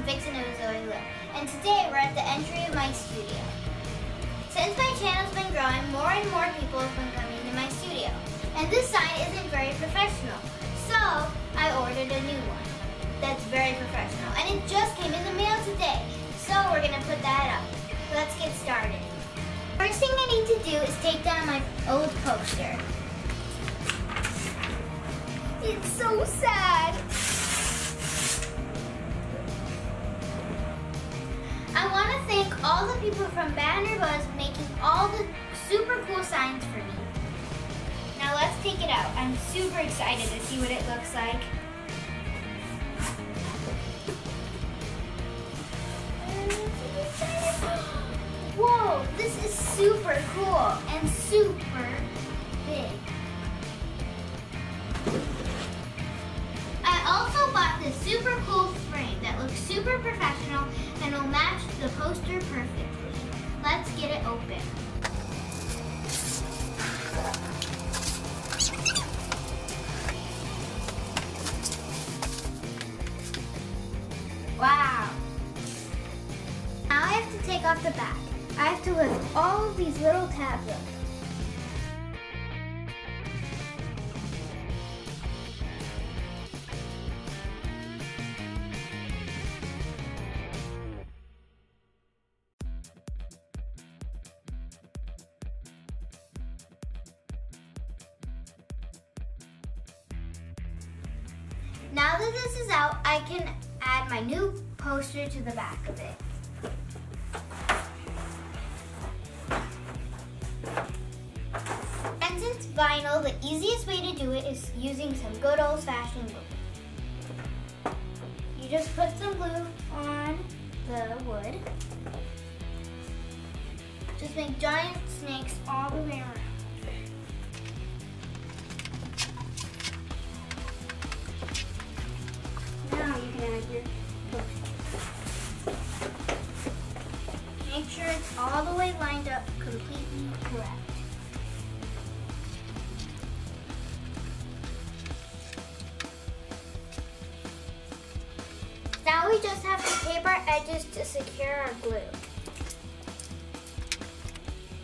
Fixin with Zoe Lyn, and today we're at the entry of my studio. Since my channel's been growing, more and more people have been coming to my studio, and this sign isn't very professional, so I ordered a new one that's very professional, and it just came in the mail today, so we're gonna put that up. Let's get started. First thing I need to do is take down my old poster. It's so sad. I want to thank all the people from Banner Buzz making all the super cool signs for me. Now let's take it out. I'm super excited to see what it looks like. Whoa, this is super cool and super big. I also bought this super cool frame that looks super professional and will match the poster perfectly. Let's get it open. Wow. Now I have to take off the back. I have to lift all of these little tabs up. Now that this is out, I can add my new poster to the back of it. And since vinyl, the easiest way to do it is using some good old-fashioned glue. You just put some glue on the wood. Just make giant snakes all the way around. Now you can add your poster. Make sure it's all the way lined up completely correct. Now we just have to tape our edges to secure our glue.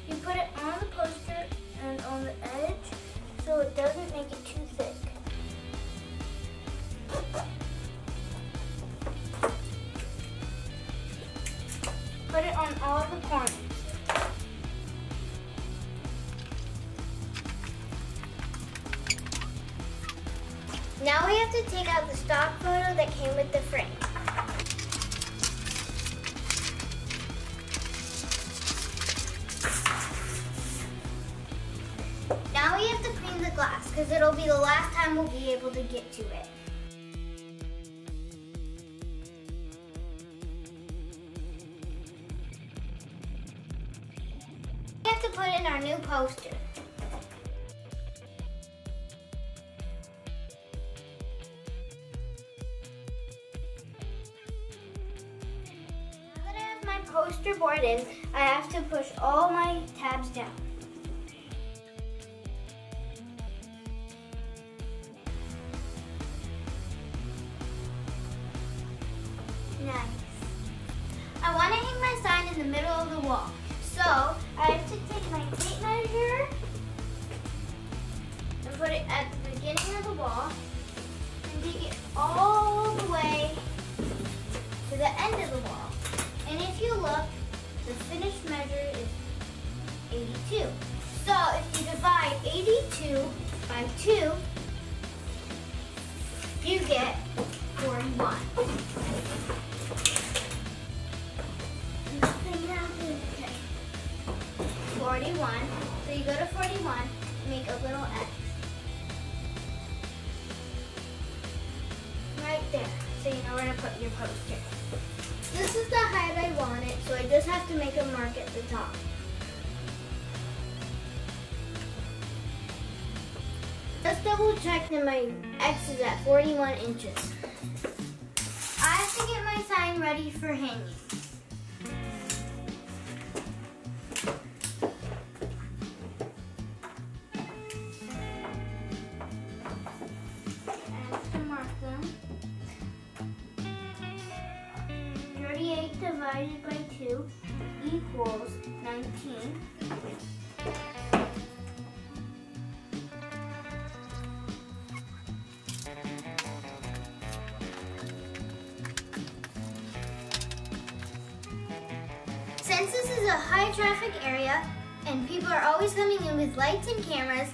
You put it on the poster and on the edge so it doesn't make it too thick. Put it on all the corners. Now we have to take out the stock photo that came with the frame. Now we have to clean the glass because it'll be the last time we'll be able to get to it. We have to put in our new poster. Now that I have my poster board in, I have to push all my tabs down. Nice. I want to hang my sign in the middle of the wall. So, I have to take my tape measure and put it at the beginning of the wall and take it all the way to the end of the wall. And if you look, the finished measure is 82. So, if you divide 82 by 2, you get 41. Nothing happened. Okay. 41. So you go to 41, make a little X. Right there. So you know where to put your poster. This is the height I want it, so I just have to make a mark at the top. Just double check that my X is at 41 inches. I have to get my sign ready for hanging. I have to mark them. divided by 2 equals 19. Since this is a high traffic area and people are always coming in with lights and cameras,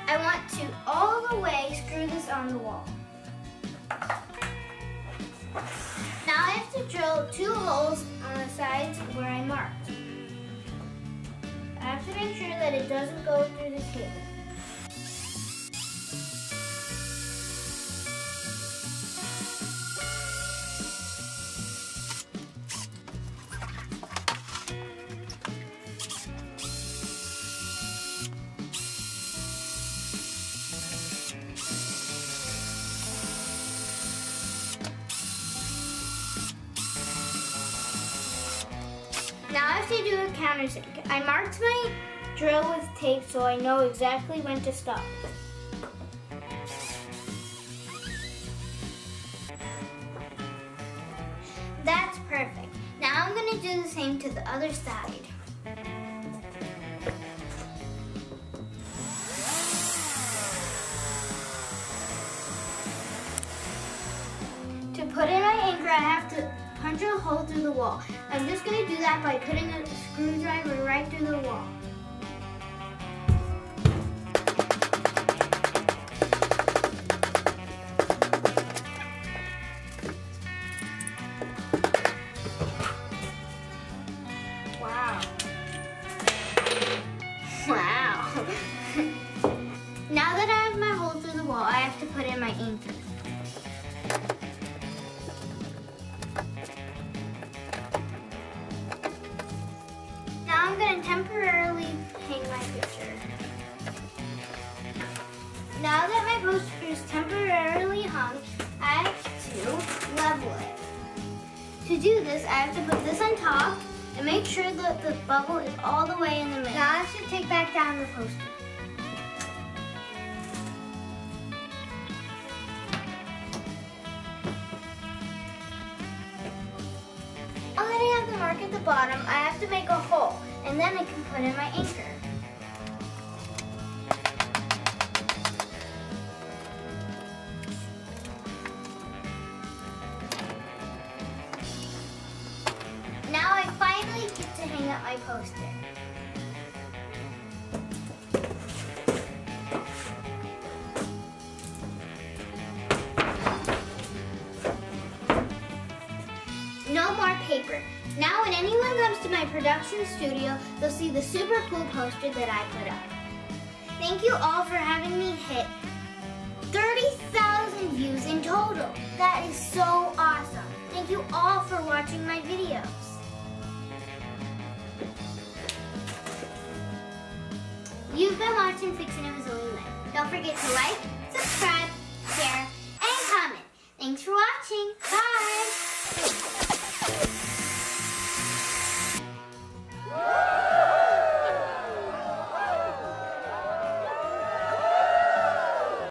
I want to all the way screw this on the wall. Now I have to drill 2 holes on the sides where I marked. I have to make sure that it doesn't go through the table. Now I have to do a countersink. I marked my drill with tape so I know exactly when to stop. That's perfect. Now I'm going to do the same to the other side. To put in my anchor, I have to punch a hole through the wall. I'm just going to do that by putting a screwdriver right through the wall. Wow. Wow. Now that I have my hole through the wall, I have to put in my anchor. I'm going to temporarily hang my picture. Now that my poster is temporarily hung, I have to level it. To do this, I have to put this on top and make sure that the bubble is all the way in the middle. Now I have to take back down the poster. Now that I have the mark at the bottom, I have to make a hole, and then I can put in my anchor. Now I finally get to hang up my poster. No more paper. Now when anyone comes to my production studio, they'll see the super cool poster that I put up. Thank you all for having me hit 30,000 views in total. That is so awesome. Thank you all for watching my videos. You've been watching Fixin with Zoe Lyn. Don't forget to like, subscribe, share, and comment. Thanks for watching. Bye!